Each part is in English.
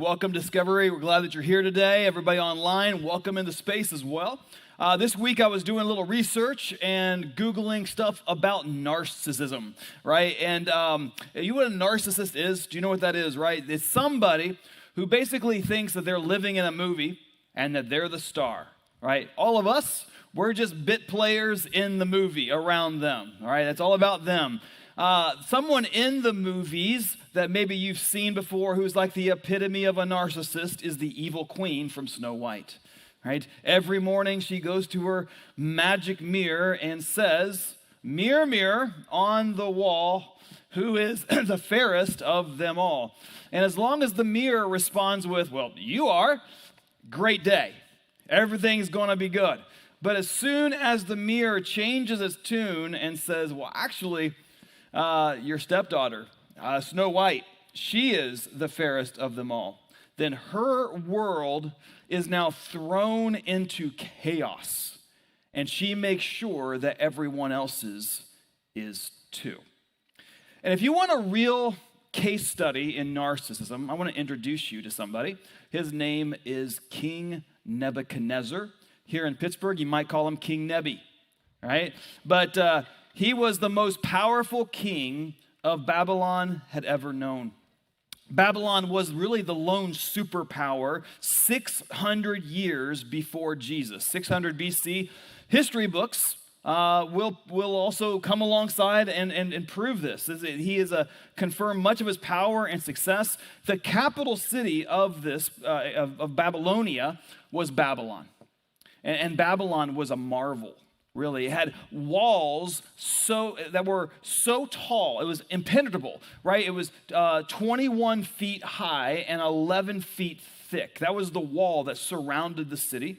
Welcome, Discovery. We're glad that you're here today. Everybody online, welcome into space as well. This week I was doing a little research and Googling stuff about narcissism, right? And you know what a narcissist is? Do you know what that is, right? It's somebody who basically thinks that they're living in a movie and that they're the star, right? All of us, we're just bit players in the movie around them, all right? It's all about them. Someone in the movies that maybe you've seen before who's like the epitome of a narcissist is the evil queen from Snow White, right? Every morning she goes to her magic mirror and says, "Mirror, mirror on the wall, who is the fairest of them all?" And as long as the mirror responds with, "Well, you are," great day. Everything's going to be good. But as soon as the mirror changes its tune and says, "Well, actually, your stepdaughter, Snow White, she is the fairest of them all," then her world is now thrown into chaos, and she makes sure that everyone else's is too. And if you want a real case study in narcissism, I want to introduce you to somebody. His name is King Nebuchadnezzar. Here in Pittsburgh, you might call him King Nebi, right? But he was the most powerful king of Babylon had ever known. Babylon was really the lone superpower 600 years before Jesus. 600 BC. History books will also come alongside and prove this. He is confirmed much of his power and success. The capital city of Babylonia was Babylon. And Babylon was a marvel. Really, it had walls that were so tall, it was impenetrable, right? It was 21 feet high and 11 feet thick. That was the wall that surrounded the city.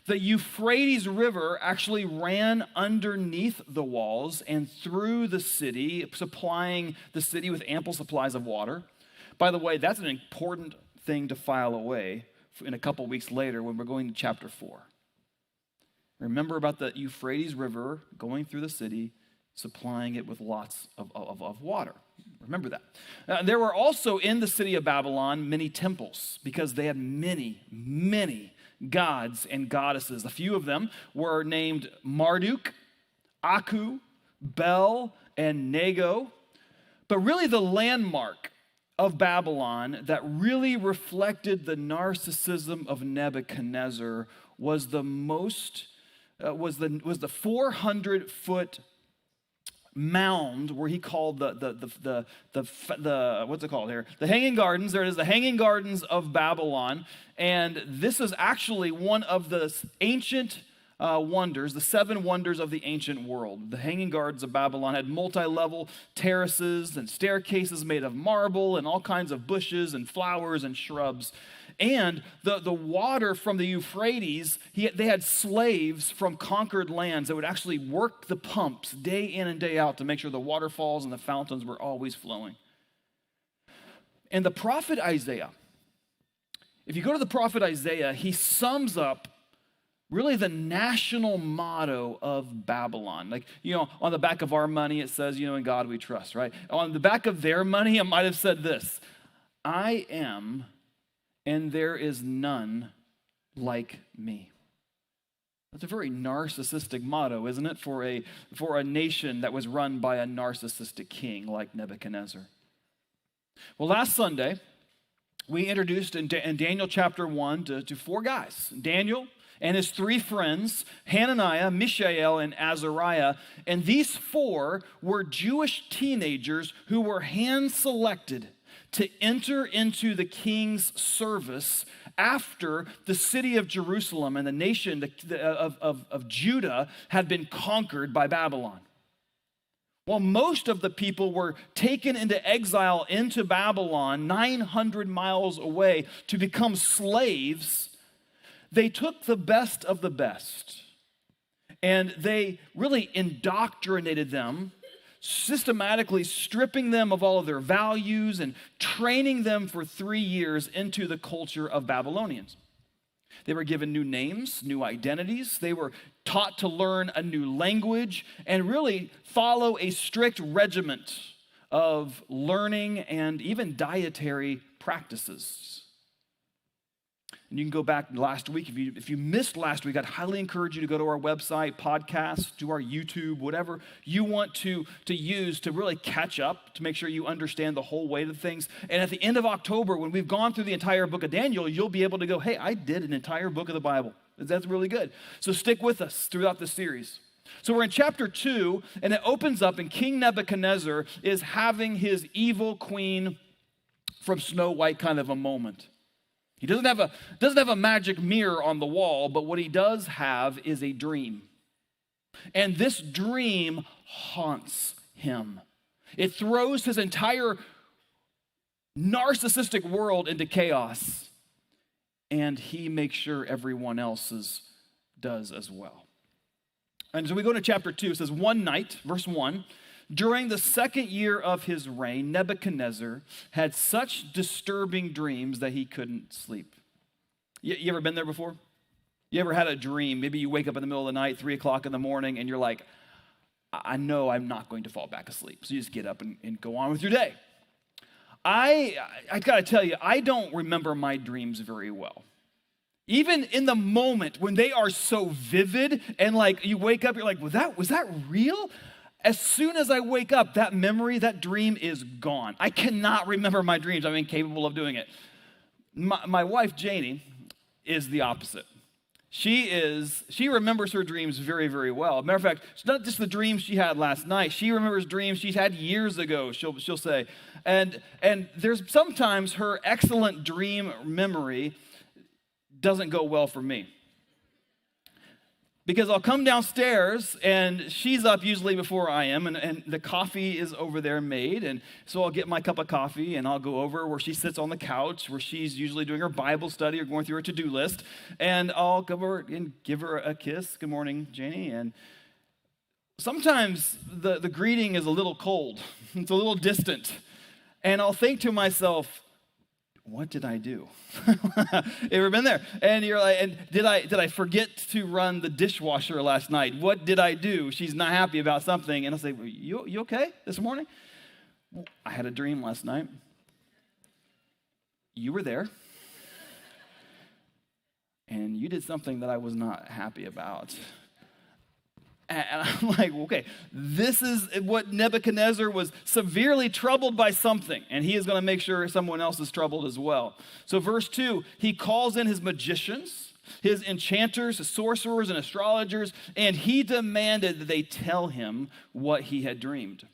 The Euphrates River actually ran underneath the walls and through the city, supplying the city with ample supplies of water. By the way, that's an important thing to file away in a couple weeks later when we're going to chapter 4. Remember about the Euphrates River going through the city, supplying it with lots of water. Remember that. There were also in the city of Babylon many temples because they had many gods and goddesses. A few of them were named Marduk, Aku, Bel, and Nego. But really the landmark of Babylon that really reflected the narcissism of Nebuchadnezzar was the 400-foot mound where he called the what's it called here? The Hanging Gardens. There it is, the Hanging Gardens of Babylon. And this is actually one of the ancient wonders, the 7 wonders of the ancient world. The Hanging Gardens of Babylon had multi-level terraces and staircases made of marble and all kinds of bushes and flowers and shrubs. And the water from the Euphrates, they had slaves from conquered lands that would actually work the pumps day in and day out to make sure the waterfalls and the fountains were always flowing. And the prophet Isaiah, if you go to the prophet Isaiah, he sums up really the national motto of Babylon. Like, on the back of our money, it says, "In God we trust," right? On the back of their money, it might have said this: "I am, and there is none like me." That's a very narcissistic motto, isn't it, for a nation that was run by a narcissistic king like Nebuchadnezzar? Well, last Sunday, we introduced in Daniel chapter 1 to 4 guys. Daniel and his 3 friends, Hananiah, Mishael, and Azariah. And these 4 were Jewish teenagers who were hand-selected to enter into the king's service after the city of Jerusalem and the nation of Judah had been conquered by Babylon. Well, most of the people were taken into exile into Babylon 900 miles away to become slaves. They took the best of the best, and they really indoctrinated them, systematically stripping them of all of their values and training them for 3 years into the culture of Babylonians. They were given new names, new identities. They were taught to learn a new language and really follow a strict regiment of learning and even dietary practices. And you can go back last week. If you missed last week, I'd highly encourage you to go to our website, podcast, to our YouTube, whatever you want to use to really catch up, to make sure you understand the whole weight of things. And at the end of October, when we've gone through the entire book of Daniel, you'll be able to go, hey, I did an entire book of the Bible. That's really good. So stick with us throughout the series. So we're in chapter 2, and it opens up, and King Nebuchadnezzar is having his evil queen from Snow White kind of a moment. He doesn't have a magic mirror on the wall, but what he does have is a dream. And this dream haunts him. It throws his entire narcissistic world into chaos, and he makes sure everyone else's does as well. And so we go to chapter 2. It says, one night, verse 1, during the second year of his reign, Nebuchadnezzar had such disturbing dreams that he couldn't sleep. You ever been there before? You ever had a dream? Maybe you wake up in the middle of the night, 3 o'clock in the morning, and you're like, I know I'm not going to fall back asleep. So you just get up and go on with your day. I got to tell you, I don't remember my dreams very well. Even in the moment when they are so vivid and like you wake up, you're like, was that real? As soon as I wake up, that memory, that dream is gone. I cannot remember my dreams. I'm incapable of doing it. My wife, Janie, is the opposite. She remembers her dreams very, very well. Matter of fact, it's not just the dreams she had last night. She remembers dreams she's had years ago, she'll say. And there's sometimes her excellent dream memory doesn't go well for me. Because I'll come downstairs, and she's up usually before I am, and the coffee is over there made, and so I'll get my cup of coffee, and I'll go over where she sits on the couch, where she's usually doing her Bible study or going through her to-do list, and I'll come over and give her a kiss. Good morning, Janie. And sometimes the greeting is a little cold. It's a little distant, and I'll think to myself, what did I do? Ever been there? And you're like, and did I forget to run the dishwasher last night? What did I do? She's not happy about something. And I'll say, you okay this morning? I had a dream last night. You were there. And you did something that I was not happy about. And I'm like, okay, this is what Nebuchadnezzar was severely troubled by something, and he is going to make sure someone else is troubled as well. So verse 2, he calls in his magicians, his enchanters, his sorcerers, and astrologers, and he demanded that they tell him what he had dreamed.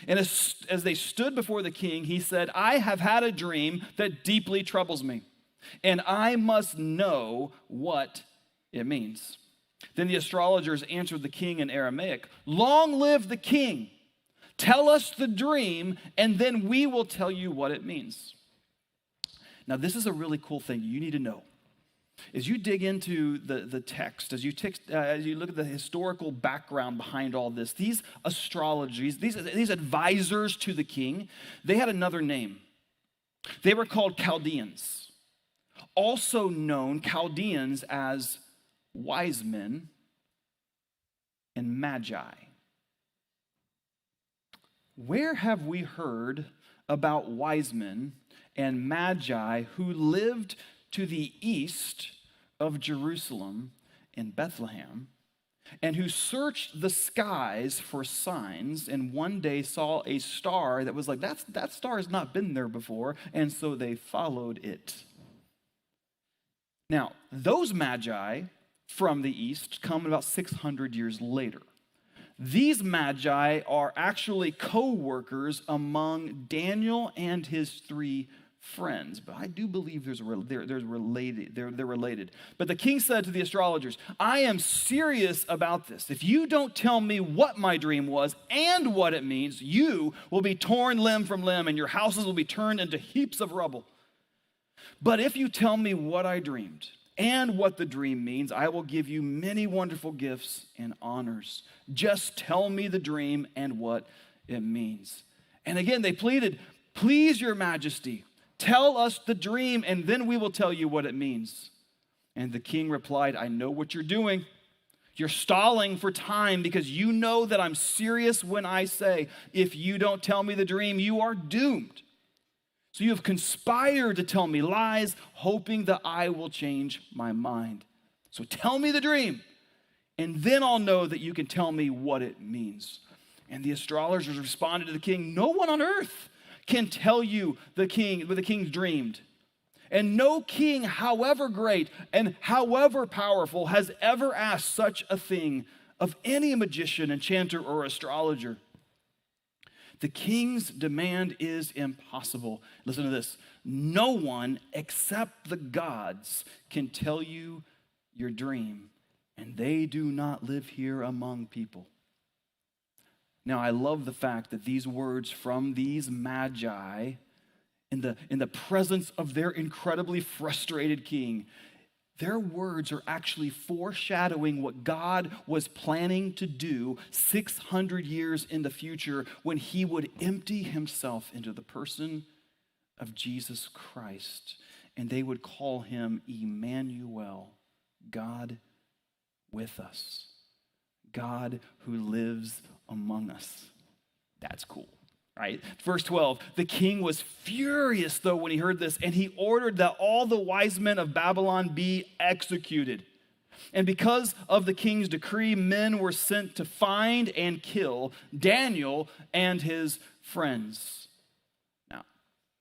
And as they stood before the king, he said, I have had a dream that deeply troubles me, and I must know what it means. Then the astrologers answered the king in Aramaic, long live the king. Tell us the dream, and then we will tell you what it means. Now, this is a really cool thing you need to know. As you dig into the text, as you look at the historical background behind all this, these astrologers, these advisors to the king, they had another name. They were called Chaldeans, also known Chaldeans as wise men and magi. Where have we heard about wise men and magi who lived to the east of Jerusalem in Bethlehem and who searched the skies for signs and one day saw a star that was like, that star has not been there before, and so they followed it? Now, those magi from the east come about 600 years later. These magi are actually co-workers among Daniel and his 3 friends, but I do believe they're related. But the king said to the astrologers, I am serious about this. If you don't tell me what my dream was and what it means, you will be torn limb from limb and your houses will be turned into heaps of rubble. But if you tell me what I dreamed and what the dream means, I will give you many wonderful gifts and honors. Just tell me the dream and what it means. And again, they pleaded, please, your majesty, tell us the dream, and then we will tell you what it means. And the king replied, I know what you're doing. You're stalling for time because you know that I'm serious when I say, if you don't tell me the dream, you are doomed. So you have conspired to tell me lies, hoping that I will change my mind. So tell me the dream, and then I'll know that you can tell me what it means." And the astrologers responded to the king, "No one on earth can tell you what the king's dreamed. And no king, however great and however powerful, has ever asked such a thing of any magician, enchanter, or astrologer. The king's demand is impossible." Listen to this. "No one except the gods can tell you your dream, and they do not live here among people." Now, I love the fact that these words from these magi, in the presence of their incredibly frustrated king, their words are actually foreshadowing what God was planning to do 600 years in the future when he would empty himself into the person of Jesus Christ. And they would call him Emmanuel, God with us, God who lives among us. That's cool. Right? Verse 12, "The king was furious, though, when he heard this, and he ordered that all the wise men of Babylon be executed. And because of the king's decree, men were sent to find and kill Daniel and his friends." Now,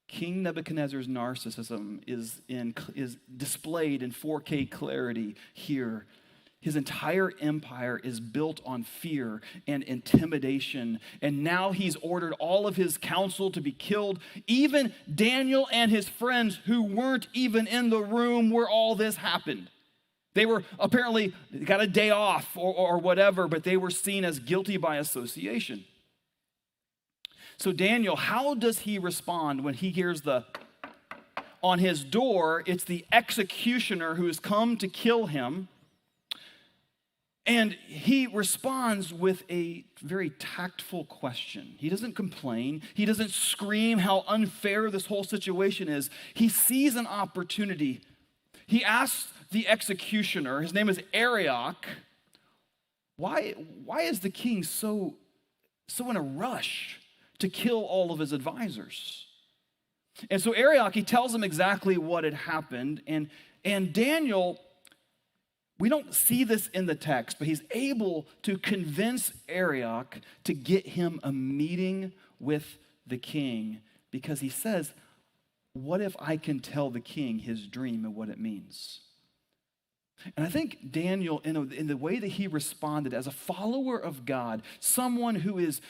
King Nebuchadnezzar's narcissism is displayed in 4K clarity here. His entire empire is built on fear and intimidation. And now he's ordered all of his council to be killed. Even Daniel and his friends, who weren't even in the room where all this happened. They were apparently got a day off or whatever, but they were seen as guilty by association. So Daniel, how does he respond when he hears on his door, it's the executioner who has come to kill him? And he responds with a very tactful question. He doesn't complain. He doesn't scream how unfair this whole situation is. He sees an opportunity. He asks the executioner, his name is Arioch, why is the king so in a rush to kill all of his advisors? And so Arioch, he tells him exactly what had happened. And Daniel, we don't see this in the text, but he's able to convince Arioch to get him a meeting with the king, because he says, "What if I can tell the king his dream and what it means?" And I think Daniel, in the way that he responded as a follower of God, someone who is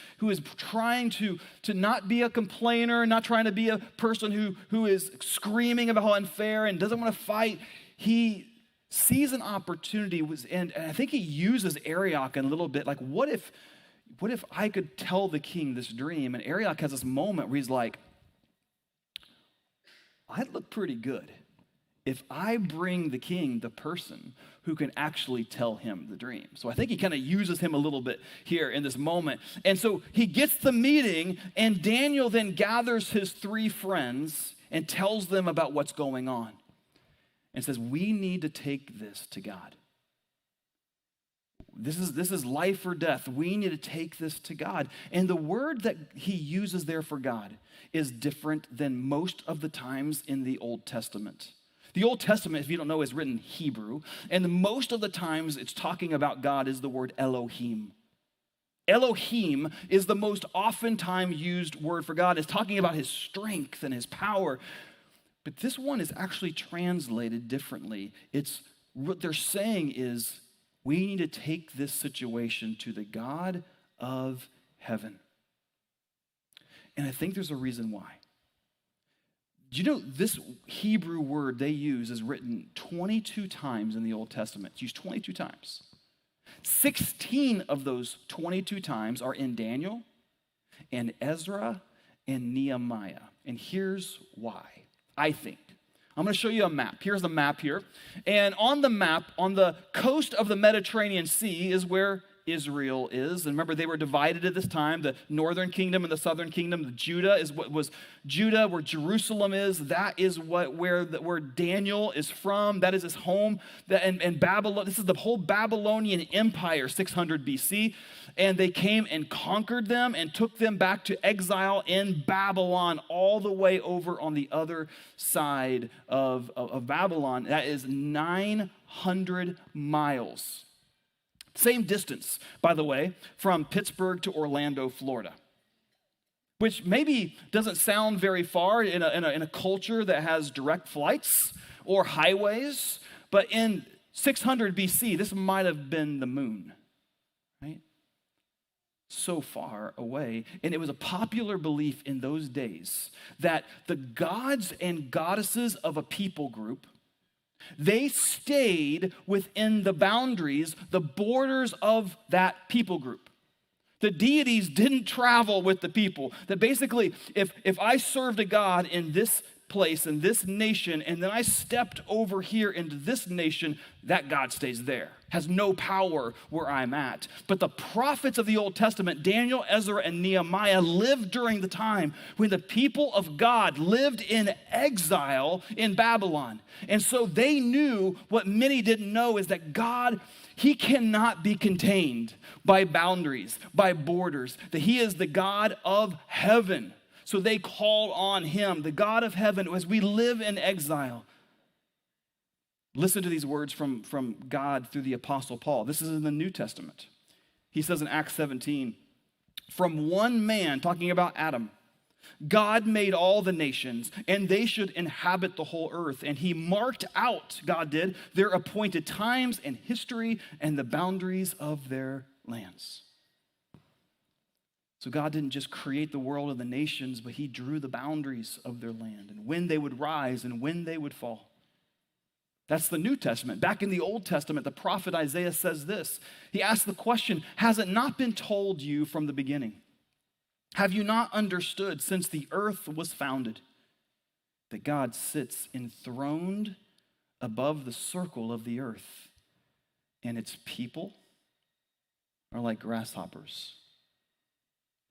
trying to not be a complainer, not trying to be a person who is screaming about how unfair and doesn't want to fight, he sees an opportunity, and I think he uses Arioch a little bit, like, what if I could tell the king this dream? And Arioch has this moment where he's like, "I'd look pretty good if I bring the king the person who can actually tell him the dream." So I think he kind of uses him a little bit here in this moment. And so he gets the meeting, and Daniel then gathers his 3 friends and tells them about what's going on. And says, "We need to take this to God. This is life or death. We need to take this to God." And the word that he uses there for God is different than most of the times in the Old Testament. The Old Testament, if you don't know, is written in Hebrew. And most of the times it's talking about God is the word Elohim. Elohim is the most oftentimes used word for God. It's talking about his strength and his power. But this one is actually translated differently. It's what they're saying is, we need to take this situation to the God of heaven. And I think there's a reason why. Do you know this Hebrew word they use is written 22 times in the Old Testament? It's used 22 times. 16 of those 22 times are in Daniel and Ezra and Nehemiah. And here's why. I think. I'm going to show you a map. Here's the map here. And on the map, on the coast of the Mediterranean Sea is where Israel is. And remember, they were divided at this time, the northern kingdom and the southern kingdom. The Judah is what was Judah, where Jerusalem is. That is where Daniel is from. That is his home. And Babylon, this is the whole Babylonian Empire, 600 BC. And they came and conquered them and took them back to exile in Babylon, all the way over on the other side of Babylon. That is 900 miles. Same distance, by the way, from Pittsburgh to Orlando, Florida, which maybe doesn't sound very far in a culture that has direct flights or highways, but in 600 BC, this might have been the moon, right? So far away. And it was a popular belief in those days that the gods and goddesses of a people group, they stayed within the boundaries, the borders of that people group. The deities didn't travel with the people. That basically, if I served a god in this place, in this nation, and then I stepped over here into this nation, that God stays there, has no power where I'm at. But the prophets of the Old Testament, Daniel, Ezra, and Nehemiah, lived during the time when the people of God lived in exile in Babylon. And so they knew what many didn't know is that God, he cannot be contained by boundaries, by borders, that he is the God of heaven. So they called on him, the God of heaven, as we live in exile. Listen to these words from God through the Apostle Paul. This is in the New Testament. He says in Acts 17, from one man, talking about Adam, God made all the nations, and they should inhabit the whole earth. And he marked out, God did, their appointed times and history and the boundaries of their lands. So God didn't just create the world and the nations, but he drew the boundaries of their land and when they would rise and when they would fall. That's the New Testament. Back in the Old Testament, the prophet Isaiah says this. He asks the question, has it not been told you from the beginning? Have you not understood since the earth was founded that God sits enthroned above the circle of the earth and its people are like grasshoppers?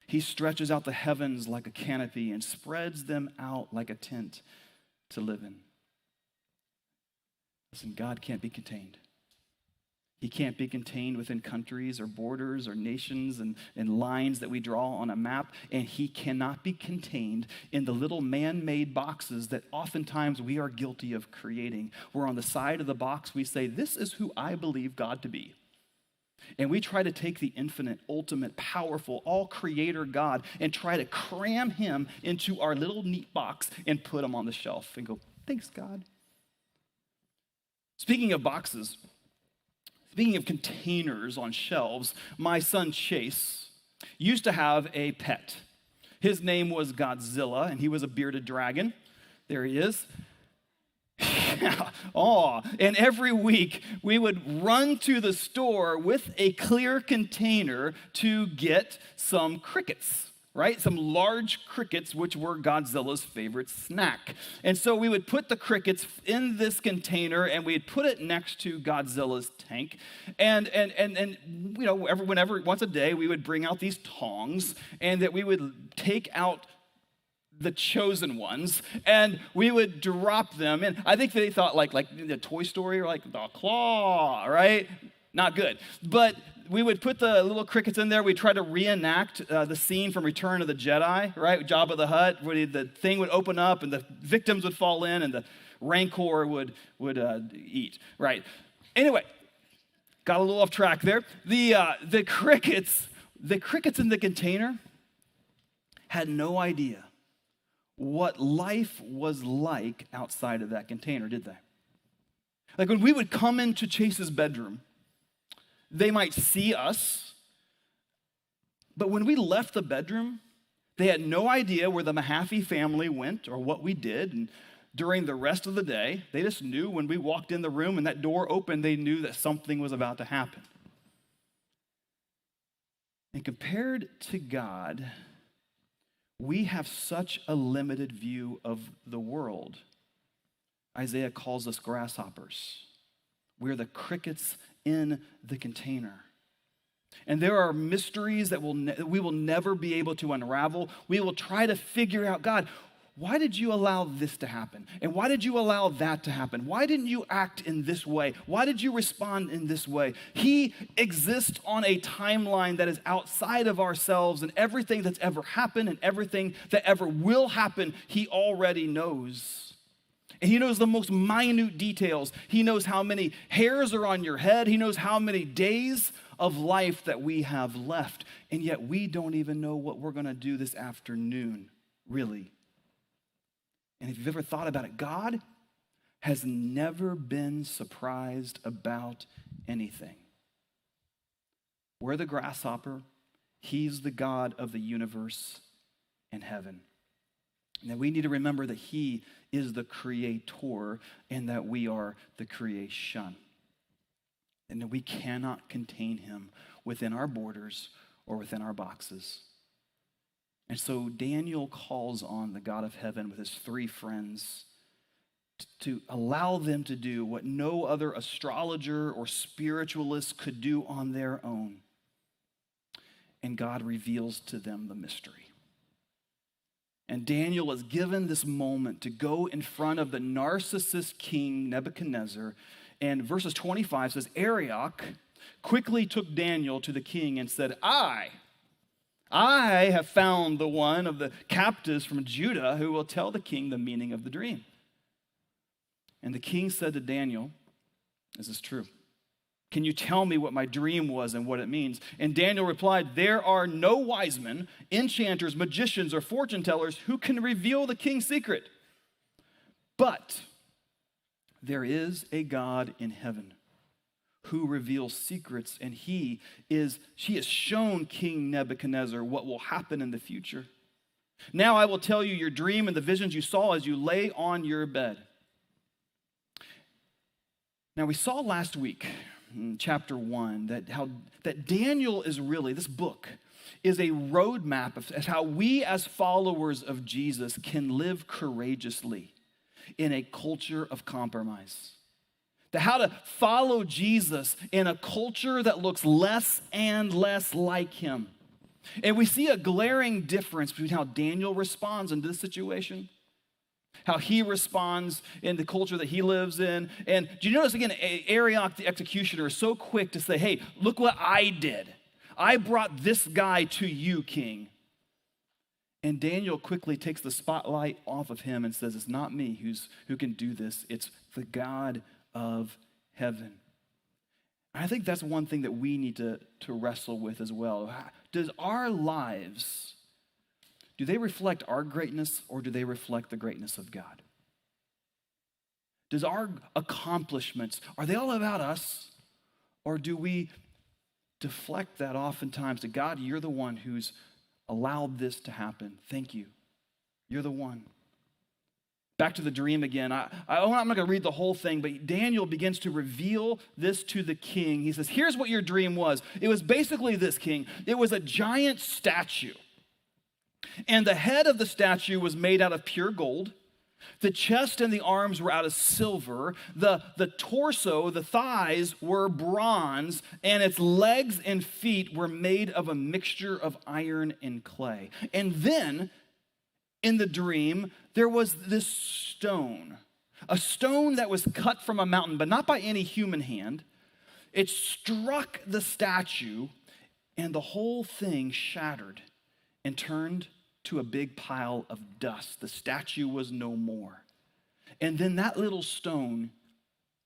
He stretches out the heavens like a canopy and spreads them out like a tent to live in. Listen, God can't be contained. He can't be contained within countries or borders or nations and lines that we draw on a map. And he cannot be contained in the little man-made boxes that oftentimes we are guilty of creating. Where on the side of the box we say, this is who I believe God to be. And we try to take the infinite, ultimate, powerful, all-creator God and try to cram him into our little neat box and put him on the shelf and go, thanks, God. Speaking of boxes, speaking of containers on shelves, my son Chase used to have a pet. His name was Godzilla, and he was a bearded dragon. There he is. Oh, and every week we would run to the store with a clear container to get some crickets, right? Some large crickets, which were Godzilla's favorite snack. And so we would put the crickets in this container and we'd put it next to Godzilla's tank. And you know, whenever once a day we would bring out these tongs and that we would take out the chosen ones, and we would drop them. And I think they thought like the Toy Story or like the claw, right? Not good. But we would put the little crickets in there. We'd try to reenact the scene from Return of the Jedi, right? Jabba the Hutt, where the thing would open up and the victims would fall in and the Rancor would eat, right? Anyway, got a little off track there. The crickets in the container had no idea what life was like outside of that container, did they? Like when we would come into Chase's bedroom, they might see us, but when we left the bedroom, they had no idea where the Mehaffey family went or what we did. And during the rest of the day, they just knew when we walked in the room and that door opened, they knew that something was about to happen. And compared to God, we have such a limited view of the world. Isaiah calls us grasshoppers. We're the crickets in the container. And there are mysteries that we will never be able to unravel. We will try to figure out, God, why did you allow this to happen? And why did you allow that to happen? Why didn't you act in this way? Why did you respond in this way? He exists on a timeline that is outside of ourselves, and everything that's ever happened and everything that ever will happen, he already knows. And he knows the most minute details. He knows how many hairs are on your head. He knows how many days of life that we have left. And yet we don't even know what we're going to do this afternoon, really. And if you've ever thought about it, God has never been surprised about anything. We're the grasshopper. He's the God of the universe and heaven. And that we need to remember that he is the creator and that we are the creation. And that we cannot contain him within our borders or within our boxes. And so Daniel calls on the God of heaven with his three friends to allow them to do what no other astrologer or spiritualist could do on their own. And God reveals to them the mystery. And Daniel is given this moment to go in front of the narcissist king Nebuchadnezzar. And verses 25 says, Arioch quickly took Daniel to the king and said, I have found the one of the captives from Judah who will tell the king the meaning of the dream. And the king said to Daniel, this is true. Can you tell me what my dream was and what it means? And Daniel replied, there are no wise men, enchanters, magicians, or fortune tellers who can reveal the king's secret. But there is a God in heaven who reveals secrets, and she has shown King Nebuchadnezzar what will happen in the future. Now I will tell you your dream and the visions you saw as you lay on your bed. Now we saw last week in chapter 1 that Daniel is really, this book is a roadmap of how we as followers of Jesus can live courageously in a culture of compromise. How to follow Jesus in a culture that looks less and less like him. And we see a glaring difference between how Daniel responds in this situation, how he responds in the culture that he lives in. And do you notice again, Arioch the executioner is so quick to say, hey, look what I did. I brought this guy to you, king. And Daniel quickly takes the spotlight off of him and says, it's not me who can do this. It's the God of heaven. I think that's one thing that we need to wrestle with as well. Does our lives, do they reflect our greatness or do they reflect the greatness of God? Does our accomplishments, are they all about us? Or do we deflect that oftentimes to God, you're the one who's allowed this to happen. Thank you. You're the one. Back to the dream again. I'm not going to read the whole thing, but Daniel begins to reveal this to the king. He says, here's what your dream was. It was basically this, king. It was a giant statue. And the head of the statue was made out of pure gold. The chest and the arms were out of silver. The torso, the thighs were bronze, and its legs and feet were made of a mixture of iron and clay. And then, in the dream, there was this stone, a stone that was cut from a mountain, but not by any human hand. It struck the statue, and the whole thing shattered and turned to a big pile of dust. The statue was no more. And then that little stone,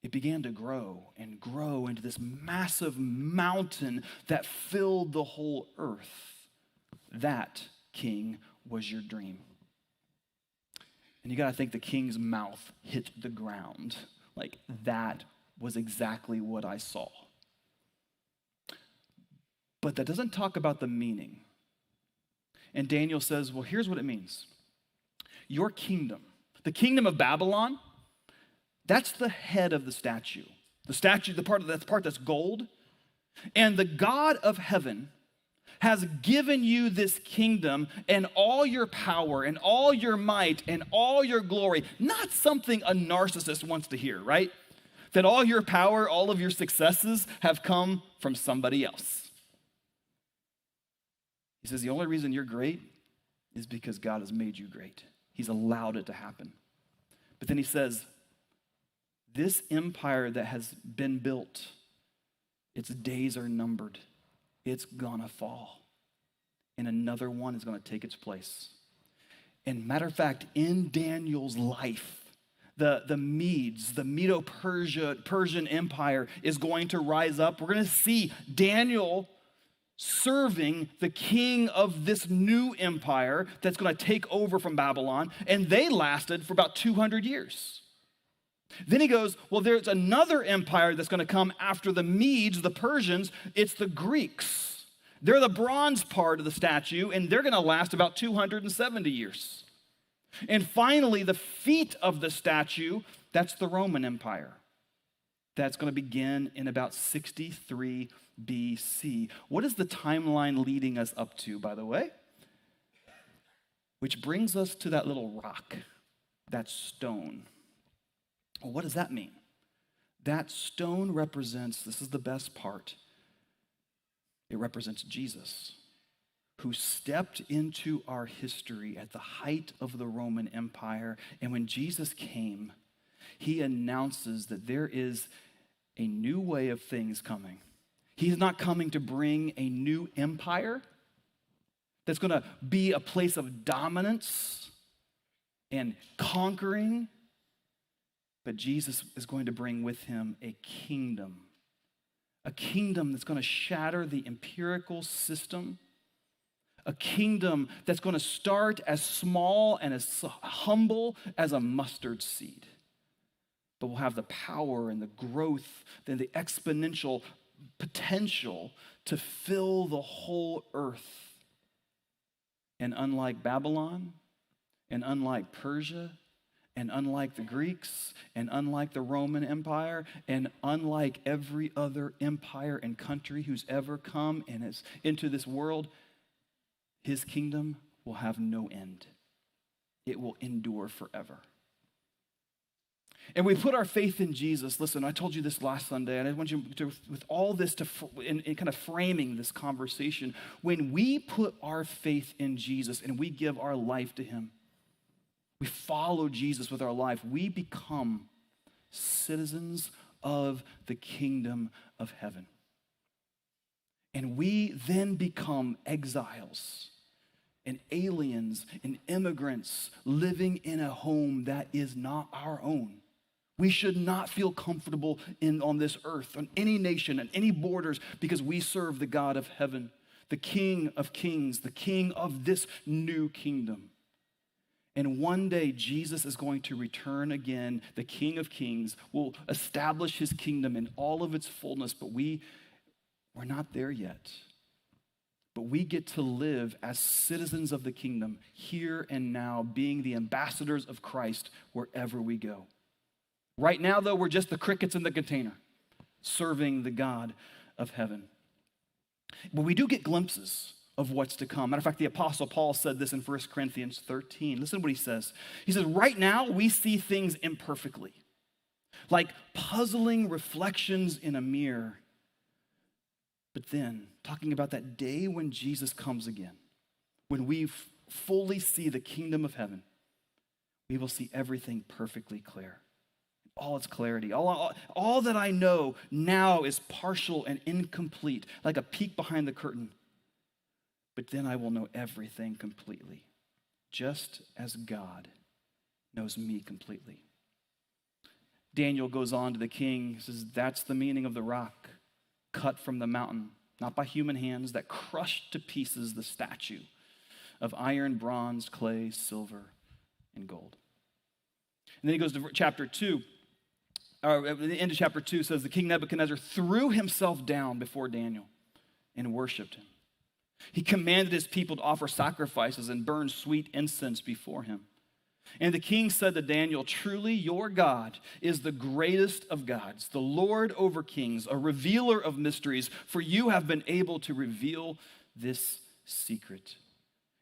it began to grow and grow into this massive mountain that filled the whole earth. That, king, was your dream. And you got to think the king's mouth hit the ground. Like, that was exactly what I saw. But that doesn't talk about the meaning. And Daniel says, well, here's what it means. Your kingdom, the kingdom of Babylon, that's the head of the statue. The statue, the part that's gold. And the God of heaven has given you this kingdom and all your power and all your might and all your glory. Not something a narcissist wants to hear, right? That all your power, all of your successes have come from somebody else. He says the only reason you're great is because God has made you great. He's allowed it to happen. But then he says, this empire that has been built, its days are numbered. It's gonna fall. And another one is gonna take its place. And matter of fact, in Daniel's life, the Medes, the Medo-Persian Empire is going to rise up. We're going to see Daniel serving the king of this new empire that's going to take over from Babylon, and they lasted for about 200 years. Then he goes, well, there's another empire that's going to come after the Medes, the Persians. It's the Greeks. They're the bronze part of the statue, and they're going to last about 270 years. And finally, the feet of the statue, that's the Roman Empire. That's going to begin in about 63 BC. What is the timeline leading us up to, by the way? Which brings us to that little rock, that stone. Well, what does that mean? That stone represents, this is the best part, it represents Jesus, who stepped into our history at the height of the Roman Empire. And when Jesus came, he announces that there is a new way of things coming. He's not coming to bring a new empire that's going to be a place of dominance and conquering, but Jesus is going to bring with him a kingdom that's going to shatter the empirical system, a kingdom that's going to start as small and as humble as a mustard seed, but will have the power and the growth and the exponential potential to fill the whole earth. And unlike Babylon, and unlike Persia, and unlike the Greeks, and unlike the Roman Empire, and unlike every other empire and country who's ever come and is into this world, his kingdom will have no end. It will endure forever. And we put our faith in Jesus. Listen, I told you this last Sunday, and I want you to, with all this, in kind of framing this conversation, when we put our faith in Jesus and we give our life to him, we follow Jesus with our life, we become citizens of the kingdom of heaven. And we then become exiles and aliens and immigrants living in a home that is not our own. We should not feel comfortable on this earth, on any nation, and any borders, because we serve the God of heaven, the King of kings, the King of this new kingdom. And one day, Jesus is going to return again. The King of kings will establish his kingdom in all of its fullness, but we're not there yet. But we get to live as citizens of the kingdom here and now, being the ambassadors of Christ wherever we go. Right now, though, we're just the crickets in the container, serving the God of heaven. But we do get glimpses of what's to come. Matter of fact, the Apostle Paul said this in 1 Corinthians 13. Listen to what he says. He says, right now we see things imperfectly, like puzzling reflections in a mirror. But then, talking about that day when Jesus comes again, when we fully see the kingdom of heaven, we will see everything perfectly clear. All its clarity. All that I know now is partial and incomplete, like a peek behind the curtain. But then I will know everything completely, just as God knows me completely. Daniel goes on to the king. He says, that's the meaning of the rock cut from the mountain, not by human hands, that crushed to pieces the statue of iron, bronze, clay, silver, and gold. And then he goes to chapter 2. At the end of chapter 2 says, the king Nebuchadnezzar threw himself down before Daniel and worshiped him. He commanded his people to offer sacrifices and burn sweet incense before him. And the king said to Daniel, truly your God is the greatest of gods, the Lord over kings, a revealer of mysteries, for you have been able to reveal this secret.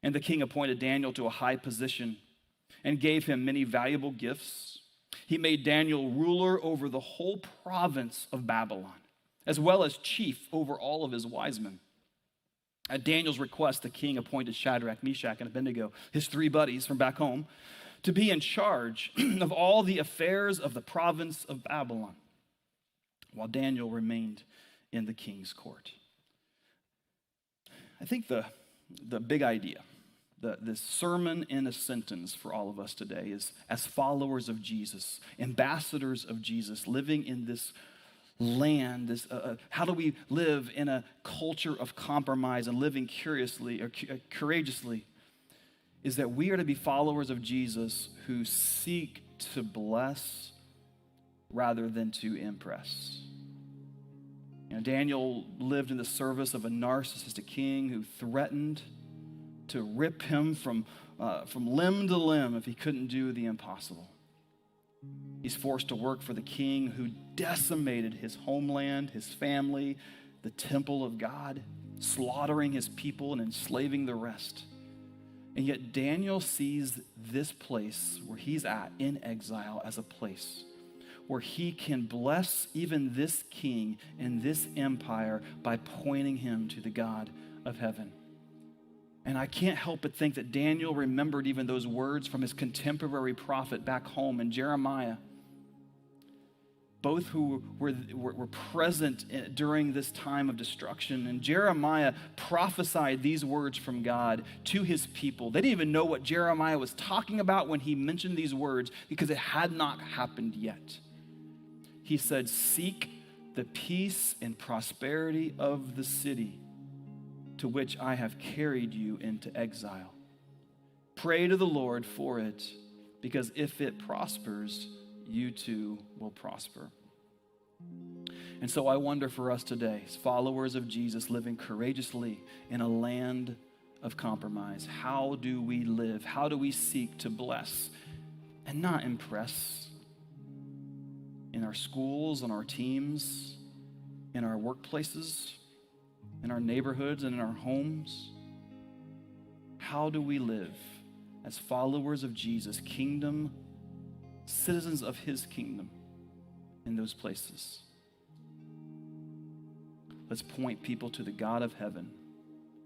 And the king appointed Daniel to a high position and gave him many valuable gifts. He made Daniel ruler over the whole province of Babylon, as well as chief over all of his wise men. At Daniel's request, the king appointed Shadrach, Meshach, and Abednego, his three buddies from back home, to be in charge of all the affairs of the province of Babylon, while Daniel remained in the king's court. I think the big idea, this sermon in a sentence for all of us today is, as followers of Jesus, ambassadors of Jesus, living in this land, how do we live in a culture of compromise and living courageously, is that we are to be followers of Jesus who seek to bless rather than to impress. Daniel lived in the service of a narcissistic king who threatened to rip him from limb to limb if he couldn't do the impossible. He's forced to work for the king who decimated his homeland, his family, the temple of God, slaughtering his people and enslaving the rest. And yet Daniel sees this place where he's at in exile as a place where he can bless even this king and this empire by pointing him to the God of heaven. And I can't help but think that Daniel remembered even those words from his contemporary prophet back home in Jeremiah, both who were present during this time of destruction. And Jeremiah prophesied these words from God to his people. They didn't even know what Jeremiah was talking about when he mentioned these words because it had not happened yet. He said, "Seek the peace and prosperity of the city to which I have carried you into exile. Pray to the Lord for it, because if it prospers, you too will prosper." And so I wonder for us today, as followers of Jesus living courageously in a land of compromise, how do we live? How do we seek to bless and not impress? In our schools, on our teams, in our workplaces, in our neighborhoods, and in our homes? How do we live as followers of Jesus, kingdom, citizens of his kingdom in those places? Let's point people to the God of heaven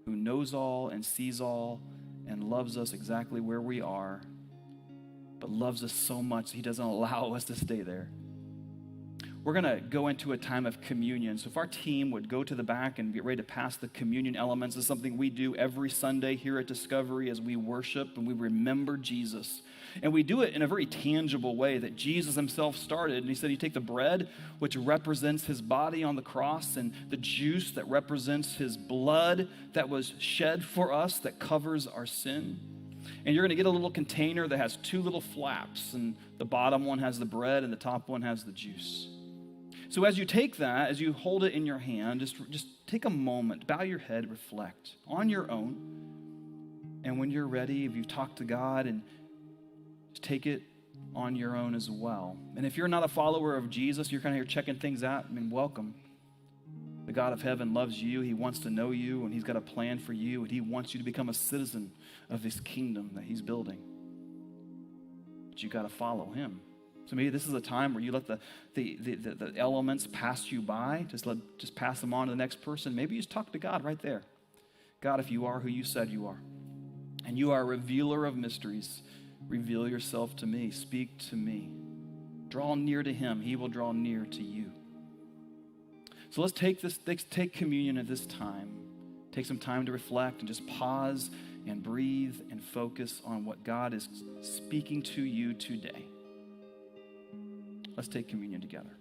who knows all and sees all and loves us exactly where we are, but loves us so much he doesn't allow us to stay there. We're going to go into a time of communion. So if our team would go to the back and get ready to pass the communion elements, this is something we do every Sunday here at Discovery as we worship and we remember Jesus. And we do it in a very tangible way that Jesus himself started. And he said, you take the bread, which represents his body on the cross, and the juice that represents his blood that was shed for us, that covers our sin. And you're going to get a little container that has two little flaps, and the bottom one has the bread and the top one has the juice. So as you take that, as you hold it in your hand, just take a moment, bow your head, reflect on your own. And when you're ready, if you've talked to God, and just take it on your own as well. And if you're not a follower of Jesus, you're kind of here checking things out, welcome. The God of heaven loves you. He wants to know you, and he's got a plan for you, and he wants you to become a citizen of his kingdom that he's building. But you got to follow him. So maybe this is a time where you let the elements pass you by. Just pass them on to the next person. Maybe you just talk to God right there. God, if you are who you said you are, and you are a revealer of mysteries, reveal yourself to me. Speak to me. Draw near to him. He will draw near to you. So let's take communion at this time. Take some time to reflect and just pause and breathe and focus on what God is speaking to you today. Let's take communion together.